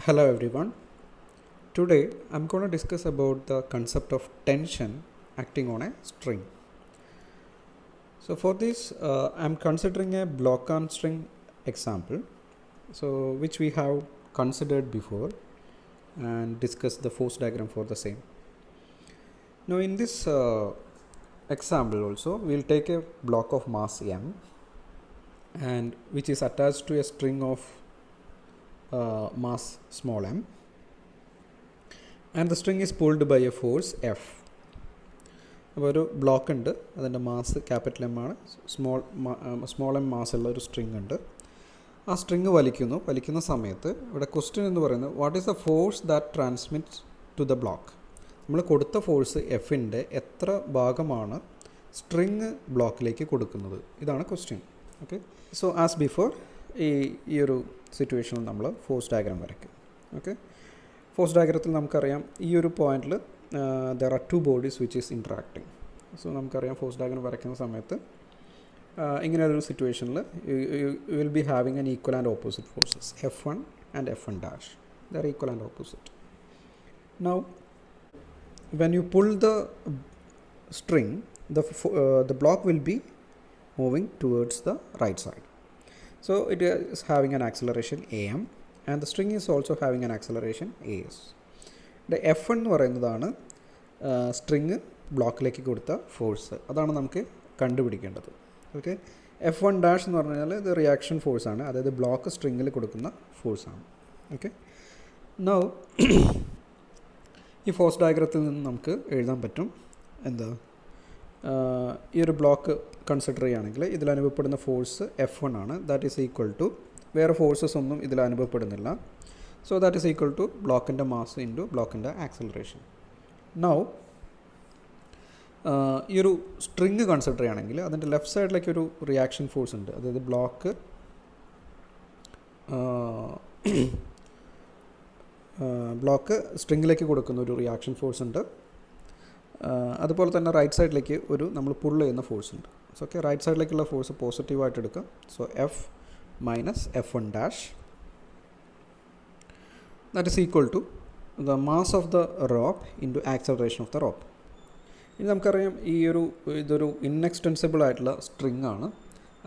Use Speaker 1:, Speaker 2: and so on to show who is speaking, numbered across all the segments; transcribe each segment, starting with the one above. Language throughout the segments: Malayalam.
Speaker 1: Hello everyone. Today I'm going to discuss about the concept of tension acting on a string. So for this I'm considering a block arm string example, so which we have considered before and discussed the force diagram for the same. Now in this example also we'll take a block of mass m and which is attached to a string of mass small m, and the string is pulled by a force F. അപ്പോൾ ഒരു ബ്ലോക്ക് ഉണ്ട്, അതിൻ്റെ മാസ് ക്യാപിറ്റൽ എം ആണ്, സ്മോൾ എം മാസുള്ള ഒരു സ്ട്രിങ് ഉണ്ട്. ആ സ്ട്രിങ് വലിക്കുന്ന സമയത്ത് ഇവിടെ ക്വസ്റ്റ്യൻ എന്ന് പറയുന്നത് what is the force that transmit to the block. നമ്മൾ കൊടുത്ത ഫോഴ്സ് എഫിൻ്റെ എത്ര ഭാഗമാണ് സ്ട്രിങ് ബ്ലോക്കിലേക്ക് കൊടുക്കുന്നത്, ഇതാണ് question. Okay, so as before ഈ ഒരു സിറ്റുവേഷനിൽ നമ്മൾ ഫോഴ്സ് ഡയഗ്രാം വരയ്ക്കും. ഓക്കെ, ഫോഴ്സ് ഡയഗ്രത്തിൽ നമുക്കറിയാം ഈ ഒരു പോയിന്റിൽ there are to bodies which is interacting. So നമുക്കറിയാം ഫോഴ്സ് ഡയഗ്രാം വരയ്ക്കുന്ന സമയത്ത് ഇങ്ങനെ ഒരു സിറ്റുവേഷനിൽ you will be having an equal and opposite forces F1 and F1 dash. They are equal and opposite. Now when you pull the string, the block will be moving towards the right side. So it is having an acceleration am and the string is also having an acceleration as. The F1 എന്ന് പറയുന്നതാണ് സ്ട്രിങ് ബ്ലോക്കിലേക്ക് കൊടുത്ത ഫോഴ്സ്, അതാണ് നമുക്ക് കണ്ടുപിടിക്കേണ്ടത്. ഓക്കെ, F1 ഡാഷ് എന്ന് പറഞ്ഞാൽ ഇത് റിയാക്ഷൻ ഫോഴ്സാണ്, അതായത് ബ്ലോക്ക് സ്ട്രിങ്ങിൽ കൊടുക്കുന്ന ഫോഴ്സാണ്. ഓക്കെ, നൗ ഈ ഫോഴ്സ് ഡയഗ്രത്തിൽ നിന്ന് നമുക്ക് എഴുതാൻ പറ്റും എന്താ, ഈ ഒരു ബ്ലോക്ക് കൺസിഡർ ചെയ്യുകയാണെങ്കിൽ ഇതിൽ അനുഭവപ്പെടുന്ന ഫോഴ്സ് F1 ആണ്. ദാറ്റ് ഈസ് ഈക്വൽ ടു, വേറെ ഫോഴ്സസ് ഒന്നും ഇതിൽ അനുഭവപ്പെടുന്നില്ല. So that is equal to ബ്ലോക്കിൻ്റെ മാസ് ഇൻറ്റു ബ്ലോക്കിൻ്റെ ആക്സലറേഷൻ. നൗ ഈ ഒരു സ്ട്രിങ് കൺസിഡർ ചെയ്യുകയാണെങ്കിൽ അതിൻ്റെ ലെഫ്റ്റ് സൈഡിലേക്ക് ഒരു റിയാക്ഷൻ ഫോഴ്സ് ഉണ്ട്, അതായത് ബ്ലോക്ക് സ്ട്രിങ്ങിലേക്ക് കൊടുക്കുന്ന ഒരു റിയാക്ഷൻ ഫോഴ്സ് ഉണ്ട്. അതുപോലെ തന്നെ റൈറ്റ് സൈഡിലേക്ക് ഒരു നമ്മൾ പുൾ ചെയ്യുന്ന ഫോഴ്സ് ഉണ്ട്. സോ ഓക്കെ, റൈറ്റ് സൈഡിലേക്കുള്ള ഫോഴ്സ് പോസിറ്റീവായിട്ട് എടുക്കുക. So F minus F1 dash that is equal to the mass of the rope into acceleration of the rope. ഇനി നമുക്കറിയാം ഇതൊരു ഇൻഎക്സ്റ്റെൻസിബിൾ ആയിട്ടുള്ള സ്ട്രിങ് ആണ്,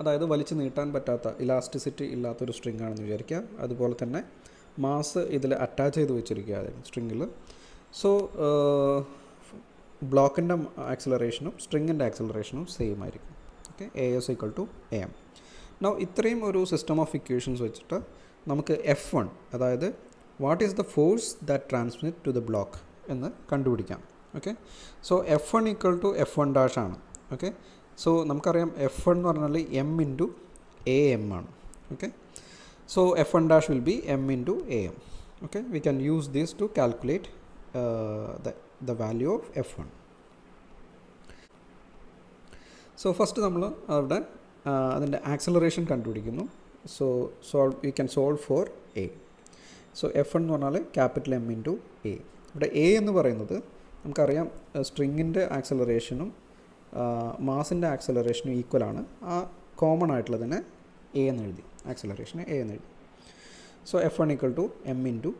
Speaker 1: അതായത് വലിച്ചു നീട്ടാൻ പറ്റാത്ത, ഇലാസ്റ്റിസിറ്റി ഇല്ലാത്തൊരു സ്ട്രിങ് ആണെന്ന് വിചാരിക്കുക. അതുപോലെ തന്നെ മാസ് ഇതിൽ അറ്റാച്ച് ചെയ്ത് വെച്ചിരിക്കുക സ്ട്രിങ്ങിൽ. സോ ബ്ലോക്കിൻ്റെ ആക്സലറേഷനും സ്ട്രിങ്ങിൻ്റെ ആക്സലറേഷനും സെയിം ആയിരിക്കും. Okay, AS equal to AM. Now ഇത്രയും ഒരു സിസ്റ്റം ഓഫ് ഇക്വേഷൻസ് വെച്ചിട്ട് നമുക്ക് F1, അതായത് what is the force that transmit to the block എന്ന് കണ്ടുപിടിക്കാം. Okay, so F1 equal to F1 dash ആണ്. ഓക്കെ, സോ നമുക്കറിയാം F1 എന്ന് പറഞ്ഞാൽ M ഇൻറ്റു AM ആണ്. Okay, so F1 dash will be M into AM. Okay, we can use this to calculate the value of F1. So first നമ്മൾ അവിടെ അതിൻ്റെ ആക്സലറേഷൻ കണ്ടുപിടിക്കുന്നു. We can solve for A. So F1 എന്ന് പറഞ്ഞാൽ ക്യാപിറ്റൽ M into A. ഇവിടെ A എന്ന് പറയുന്നത് നമുക്കറിയാം സ്ട്രിങ്ങിൻ്റെ ആക്സലറേഷനും മാസിൻ്റെ ആക്സലറേഷനും ഈക്വൽ ആണ്. ആ കോമൺ ആയിട്ടുള്ളതിനെ A എന്ന് എഴുതി, ആക്സലറേഷന് A എന്ന് എഴുതി. So F1 equal to M into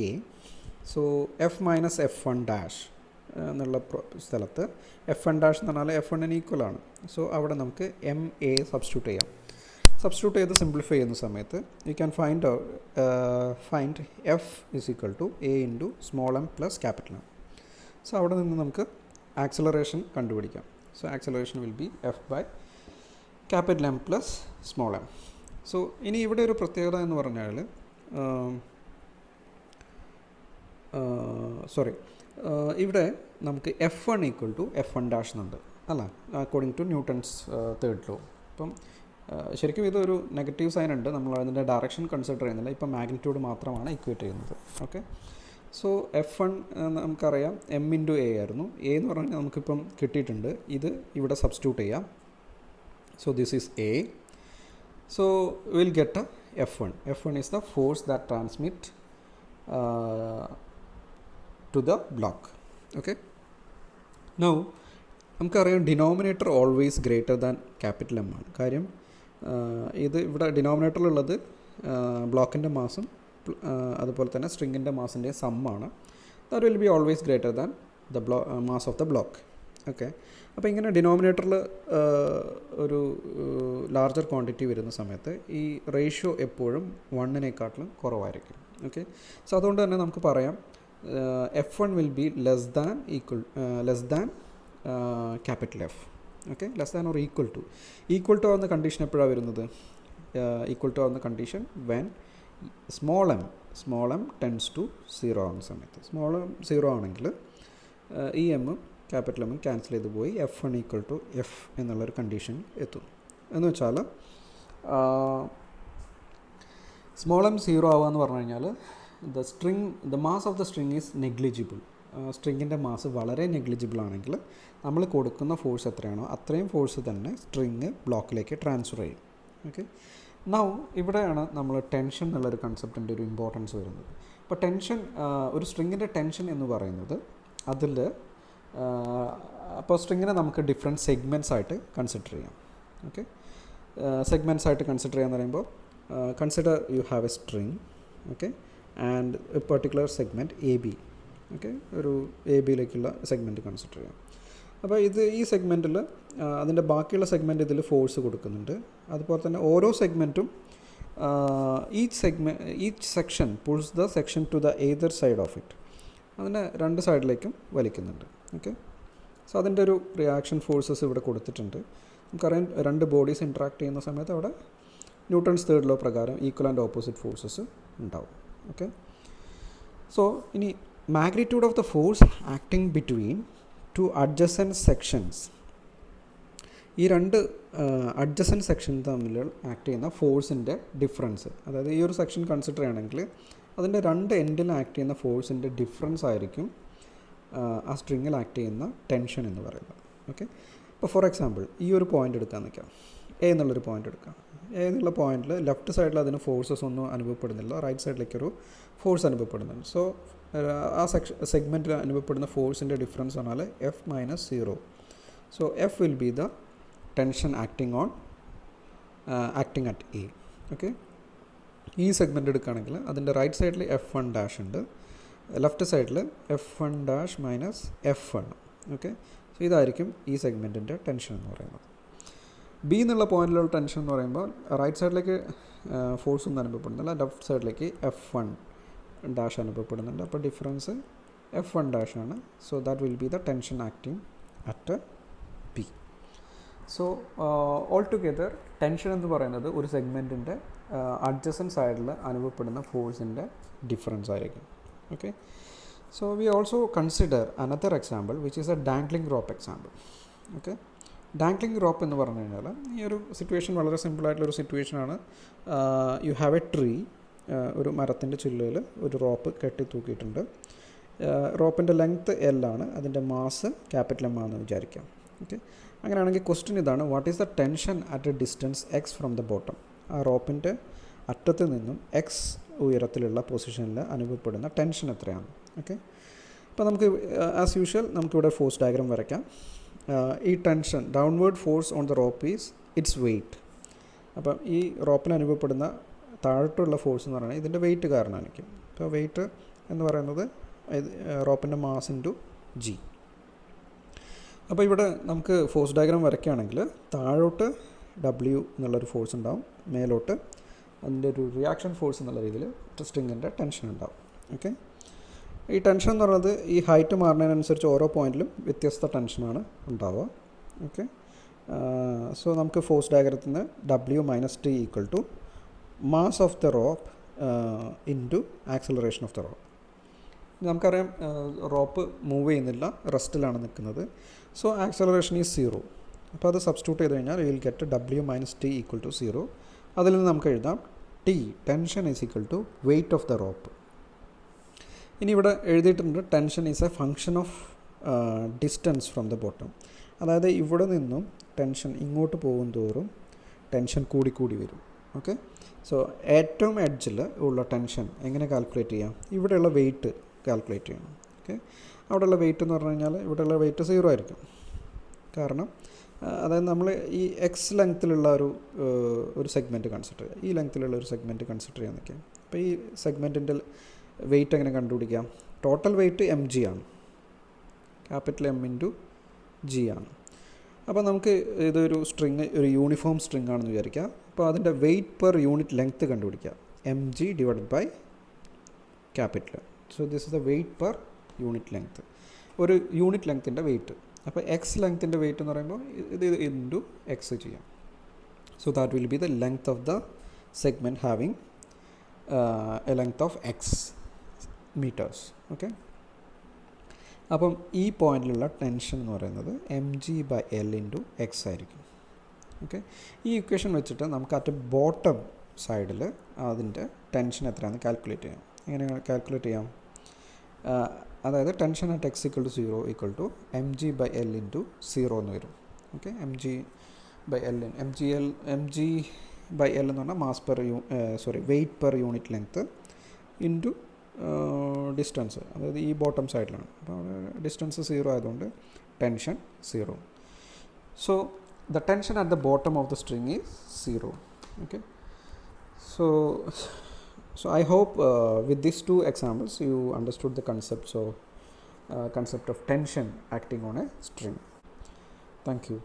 Speaker 1: A. So F minus F1 dash എന്നുള്ള സ്ഥലത്ത് F1 ഡാഷ് എന്ന് പറഞ്ഞാൽ F1 ഈക്വൽ ആണ്. സോ അവിടെ നമുക്ക് MA സബ്സ്റ്റിറ്റ്യൂട്ട് ചെയ്യാം. സബ്സ്റ്റിറ്റ്യൂട്ട് ചെയ്ത് സിംപ്ലിഫൈ ചെയ്യുന്ന സമയത്ത് you can find F is equal to A into small m plus capital M. So അവിടെ നിന്ന് നമുക്ക് ആക്സലറേഷൻ കണ്ടുപിടിക്കാം. So acceleration will be F by capital M plus small m. So ഇനി ഇവിടെ ഒരു പ്രത്യേകത എന്ന് പറഞ്ഞാൽ ഇവിടെ നമുക്ക് F1 equal to F1 dash എന്നുണ്ട് അല്ല, according to Newton's third law. അപ്പം ശരിക്കും ഇതൊരു നെഗറ്റീവ് സൈൻ ഉണ്ട്, നമ്മൾ അതിൻ്റെ ഡയറക്ഷൻ കൺസിഡർ ചെയ്യുന്നില്ല, ഇപ്പം മാഗ്നിറ്റ്യൂഡ് മാത്രമാണ് ഇക്വേറ്റ് ചെയ്യുന്നത്. ഓക്കെ, സോ F1 നമുക്കറിയാം M ഇൻറ്റു A ആയിരുന്നു. A എന്ന് പറഞ്ഞാൽ നമുക്കിപ്പം കിട്ടിയിട്ടുണ്ട്, ഇത് ഇവിടെ സബ്സ്റ്റിറ്റ്യൂട്ട് ചെയ്യാം. So this is A. So we'll get a F1. F1 is the force that transmit to the block. Okay. Now നമുക്കറിയാം denominator always greater than capital M ആണ്. കാര്യം ഇത് ഇവിടെ ഡിനോമിനേറ്ററിലുള്ളത് ബ്ലോക്കിൻ്റെ മാസും അതുപോലെ തന്നെ സ്ട്രിങ്ങിൻ്റെ മാസിൻ്റെ സമ്മാണ്. That will be always greater than the mass of the block. Okay, അപ്പോൾ ഇങ്ങനെ ഡിനോമിനേറ്ററിൽ ഒരു ലാർജർ ക്വാണ്ടിറ്റി വരുന്ന സമയത്ത് ഈ റേഷ്യോ എപ്പോഴും 1-നേക്കാട്ടിലും കുറവായിരിക്കും. ഓക്കെ, സോ അതുകൊണ്ട് തന്നെ നമുക്ക് പറയാം F1 will be less than capital F. Okay, less than or equal to ആവുന്ന കണ്ടീഷൻ എപ്പോഴാണ് വരുന്നത്? ഈക്വൽ ടു ആവുന്ന condition when small m tends to 0 ആവുന്ന സമയത്ത്. സ്മോൾ എം 0 ആണെങ്കിൽ ഈ എമ്മും ക്യാപിറ്റൽ എമ്മും ക്യാൻസൽ ചെയ്ത് പോയി F1 ഈക്വൽ ടു എഫ് എന്നുള്ളൊരു കണ്ടീഷൻ എത്തും. എന്ന് വെച്ചാൽ സ്മോൾ എം 0 ആവുക എന്ന് പറഞ്ഞു കഴിഞ്ഞാൽ the mass of the string is negligible. സ്ട്രിങ്ങിൻ്റെ മാസ് വളരെ നെഗ്ലിജിബിൾ ആണെങ്കിൽ നമ്മൾ കൊടുക്കുന്ന ഫോഴ്സ് എത്രയാണോ അത്രയും ഫോഴ്സ് തന്നെ സ്ട്രിങ് ബ്ലോക്കിലേക്ക് ട്രാൻസ്ഫർ ചെയ്യും. ഓക്കെ, നൗ ഇവിടെയാണ് നമ്മൾ ടെൻഷൻ എന്നുള്ളൊരു കൺസെപ്റ്റിൻ്റെ ഒരു ഇമ്പോർട്ടൻസ് വരുന്നത്. അപ്പോൾ ടെൻഷൻ, ഒരു സ്ട്രിങ്ങിൻ്റെ ടെൻഷൻ എന്ന് പറയുന്നത് അതിൽ അപ്പോൾ സ്ട്രിങ്ങിനെ നമുക്ക് ഡിഫറെൻറ്റ് സെഗ്മെൻറ്റ്സ് ആയിട്ട് കൺസിഡർ ചെയ്യാം. ഓക്കെ, സെഗ്മെൻറ്റ്സ് ആയിട്ട് കൺസിഡർ ചെയ്യാന്ന് പറയുമ്പോൾ consider you have A string. Okay, and A particular segment AB. Okay, ഒരു AB-ലേക്കുള്ള സെഗ്മെൻറ്റ് കൺസിഡർ ചെയ്യാം. അപ്പോൾ ഈ സെഗ്മെൻറ്റിൽ അതിൻ്റെ ബാക്കിയുള്ള സെഗ്മെൻറ്റ് ഇതിൽ ഫോഴ്സ് കൊടുക്കുന്നുണ്ട്. അതുപോലെ തന്നെ ഓരോ സെഗ്മെൻറ്റും each section pulls the section to the either side of it. അതിനെ രണ്ട് സൈഡിലേക്കും വലിക്കുന്നുണ്ട്. ഓക്കെ, സോ അതിൻ്റെ ഒരു റിയാക്ഷൻ ഫോഴ്സസ് ഇവിടെ കൊടുത്തിട്ടുണ്ട്. നമുക്കറിയാം രണ്ട് ബോഡീസ് ഇൻട്രാക്ട് ചെയ്യുന്ന സമയത്ത് അവിടെ ന്യൂട്ടൺസ് തേർഡ് ലോ പ്രകാരം ഈക്വൽ ആൻഡ് ഓപ്പോസിറ്റ് ഫോഴ്സസ് ഉണ്ടാവും. ഓക്കെ, സോ ഇനി magnitude of the force acting between two adjacent sections. ഈ രണ്ട് അഡ്ജസൻറ്റ് സെക്ഷൻ തമ്മിൽ ആക്ട് ചെയ്യുന്ന ഫോഴ്സിൻ്റെ ഡിഫറൻസ്, അതായത് ഈ ഒരു സെക്ഷൻ കൺസിഡർ ചെയ്യണമെങ്കിൽ അതിൻ്റെ രണ്ട് എൻഡിൽ ആക്ട് ചെയ്യുന്ന ഫോഴ്സിൻ്റെ ഡിഫറൻസ് ആയിരിക്കും ആ സ്ട്രിങ്ങിൽ ആക്ട് ചെയ്യുന്ന ടെൻഷൻ എന്ന് പറയുന്നത്. ഓക്കെ, ഇപ്പോൾ ഫോർ എക്സാമ്പിൾ ഈ ഒരു പോയിൻ്റ് എടുക്കാൻ നിൽക്കാം, എ എന്നുള്ളൊരു പോയിൻ്റ് എടുക്കാം. എ എന്നുള്ള പോയിന്റിൽ ലെഫ്റ്റ് സൈഡിൽ അതിന് ഫോഴ്സസ് ഒന്നും അനുഭവപ്പെടുന്നില്ല, റൈറ്റ് സൈഡിലേക്കൊരു ഫോഴ്സ് അനുഭവപ്പെടുന്നുണ്ട്. സോ ആ സെഗ്മെൻറ്റിൽ അനുഭവപ്പെടുന്ന ഫോഴ്സിൻ്റെ ഡിഫറൻസ് പറഞ്ഞാൽ F - 0. So F will be the tension acting at A. Okay, ഈ സെഗ്മെൻറ്റ് എടുക്കുകയാണെങ്കിൽ അതിൻ്റെ റൈറ്റ് സൈഡിൽ F1' ഉണ്ട്, ലെഫ്റ്റ് സൈഡിൽ F1' - F1. ഓക്കെ, സോ ഇതായിരിക്കും ഈ സെഗ്മെൻറ്റിൻ്റെ ടെൻഷൻ എന്ന് പറയുന്നത്. ബി എന്നുള്ള പോയിന്റിലുള്ള ടെൻഷൻ എന്ന് പറയുമ്പോൾ റൈറ്റ് സൈഡിലേക്ക് ഫോഴ്സ് ഒന്നും അനുഭവപ്പെടുന്നില്ല, ലെഫ്റ്റ് സൈഡിലേക്ക് F1' അനുഭവപ്പെടുന്നുണ്ട്. അപ്പോൾ ഡിഫറൻസ് F1' ആണ്. So that will be the tension acting at B. So all together tension എന്ന് പറയുന്നത് ഒരു സെഗ്മെൻറ്റിൻ്റെ അഡ്ജസൻറ്റ് സൈഡിൽ അനുഭവപ്പെടുന്ന ഫോഴ്സിൻ്റെ ഡിഫറൻസ് ആയിരിക്കും. Okay, so we also consider another example which is A dangling rope example. Okay, dangling rope എന്ന് പറഞ്ഞു കഴിഞ്ഞാൽ ഈ ഒരു സിറ്റുവേഷൻ വളരെ സിമ്പിളായിട്ടുള്ളൊരു സിറ്റുവേഷനാണ്. യു ഹാവ് എ ട്രീ, ഒരു മരത്തിൻ്റെ ചില്ലയിൽ ഒരു റോപ്പ് കെട്ടി തൂക്കിയിട്ടുണ്ട്. റോപ്പിൻ്റെ ലെങ്ത്ത് L ആണ്, അതിൻ്റെ മാസ് ക്യാപിറ്റൽ M ആണെന്ന് വിചാരിക്കാം. ഓക്കെ, അങ്ങനെയാണെങ്കിൽ ക്വസ്റ്റ്യൻ ഇതാണ്, what is the tension at A distance X from the bottom? ആ റോപ്പിൻ്റെ അറ്റത്ത് നിന്നും X ഉയരത്തിലുള്ള പൊസിഷനിൽ അനുഭവപ്പെടുന്ന ടെൻഷൻ എത്രയാണ്? ഓക്കെ, അപ്പോൾ നമുക്ക് ആസ് യൂഷ്വൽ നമുക്കിവിടെ ഫോഴ്സ് ഡയഗ്രാം വരയ്ക്കാം. ഈ tension downward force on the rope is its weight. അപ്പം ഈ റോപ്പിൽ അനുഭവപ്പെടുന്ന താഴോട്ടുള്ള ഫോഴ്സ് എന്ന് പറയുന്നത് ഇതിൻ്റെ വെയിറ്റ് കാരണമായിരിക്കും. അപ്പോൾ വെയിറ്റ് എന്ന് പറയുന്നത് റോപ്പിൻ്റെ മാസ് ഇൻറ്റു G. അപ്പോൾ ഇവിടെ നമുക്ക് ഫോഴ്സ് ഡയഗ്രാം വരയ്ക്കുകയാണെങ്കിൽ താഴോട്ട് W എന്നുള്ളൊരു ഫോഴ്സ് ഉണ്ടാവും, മേലോട്ട് അതിൻ്റെ ഒരു റിയാക്ഷൻ ഫോഴ്സ് എന്നുള്ള രീതിയിൽ സ്ട്രിങ്ങിൻ്റെ ടെൻഷൻ ഉണ്ടാവും. ഓക്കെ, ഈ ടെൻഷൻ എന്ന് പറയുന്നത് ഈ ഹൈറ്റ് മാറുന്നതിനനുസരിച്ച് ഓരോ പോയിന്റിലും വ്യത്യസ്ത ടെൻഷനാണ് ഉണ്ടാവുക. ഓക്കെ, സോ നമുക്ക് ഫോഴ്സ് ഡയഗ്രത്തിൽ നിന്ന് W - T equal to mass of the rope into acceleration of the rope. നമുക്കറിയാം റോപ്പ് മൂവ് ചെയ്യുന്നില്ല, റെസ്റ്റിലാണ് നിൽക്കുന്നത്. So acceleration is 0. അപ്പോൾ അത് സബ്സ്റ്റിറ്റ്യൂട്ട് ചെയ്ത് കഴിഞ്ഞാൽ you will get W - T equal to 0. അതിൽ നിന്ന് നമുക്ക് എഴുതാം T tension is equal to weight of the rope. ഇനി ഇവിടെ എഴുതിയിട്ടുണ്ട് tension is a function of distance from the bottom. അതായത് ഇവിടെ നിന്നും ടെൻഷൻ ഇങ്ങോട്ട് പോകും തോറും ടെൻഷൻ കൂടി വരും. ഓക്കെ, സോ ഏറ്റവും എഡ്ജിൽ ഉള്ള ടെൻഷൻ എങ്ങനെ കാൽക്കുലേറ്റ് ചെയ്യാം? ഇവിടെയുള്ള വെയിറ്റ് കാൽക്കുലേറ്റ് ചെയ്യണം. ഓക്കെ, അവിടെയുള്ള വെയിറ്റ് എന്ന് പറഞ്ഞു കഴിഞ്ഞാൽ ഇവിടെയുള്ള വെയിറ്റ് 0 ആയിരിക്കും. കാരണം അതായത് നമ്മൾ ഈ X ലെങ്ത്തിലുള്ള ഒരു സെഗ്മെൻറ്റ് കൺസിഡർ ചെയ്യുക, ഈ ലെങ്ത്തിലുള്ള ഒരു സെഗ്മെൻറ്റ് കൺസിഡർ ചെയ്യാൻ നിൽക്കാം. അപ്പോൾ ഈ സെഗ്മെൻറ്റിൻ്റെ വെയിറ്റ് എങ്ങനെ കണ്ടുപിടിക്കാം? ടോട്ടൽ വെയിറ്റ് എം ജി ആണ്, ക്യാപിറ്റൽ എം ഇൻറ്റു ജി ആണ്. അപ്പോൾ നമുക്ക് ഇതൊരു സ്ട്രിങ്, ഒരു യൂണിഫോം സ്ട്രിങ് ആണെന്ന് വിചാരിക്കുക. അപ്പോൾ അതിൻ്റെ വെയിറ്റ് പെർ യൂണിറ്റ് ലെങ്ത്ത് കണ്ടുപിടിക്കുക, M G divided by capital. So this is the weight per unit length, ഒരു യൂണിറ്റ് ലെങ്ത്തിൻ്റെ വെയിറ്റ്. അപ്പോൾ എക്സ് ലെങ്ത്തിൻ്റെ വെയിറ്റ് എന്ന് പറയുമ്പോൾ ഇത് ഇൻറ്റു എക്സ് ചെയ്യാം. So that will be the length of the segment having a length of X meters. Okay, അപ്പം ഈ പോയിൻറ്റിലുള്ള ടെൻഷൻ എന്ന് പറയുന്നത് M G by L into X ആയിരിക്കും. ഓക്കെ, ഈ ഇക്വേഷൻ വെച്ചിട്ട് നമുക്ക് അറ്റ് ബോട്ടം സൈഡിൽ അതിൻ്റെ ടെൻഷൻ എത്രയാണെന്ന് കാൽക്കുലേറ്റ് ചെയ്യാം. എങ്ങനെ കാൽക്കുലേറ്റ് ചെയ്യാം? അതായത് tension at X equal to 0 equal to M G by L into 0 എന്ന് വരും. Okay, M G by L എന്ന് പറഞ്ഞാൽ mass per weight per unit length into distance, അതായത് ഈ ബോട്ടം സൈഡിലാണ്. അപ്പോൾ അവിടെ ഡിസ്റ്റൻസ് 0 ആയതുകൊണ്ട് tension 0. So the tension at the bottom of the string is 0. Okay, so I hope with these two examples you understood the concept of tension acting on a string. Thank you.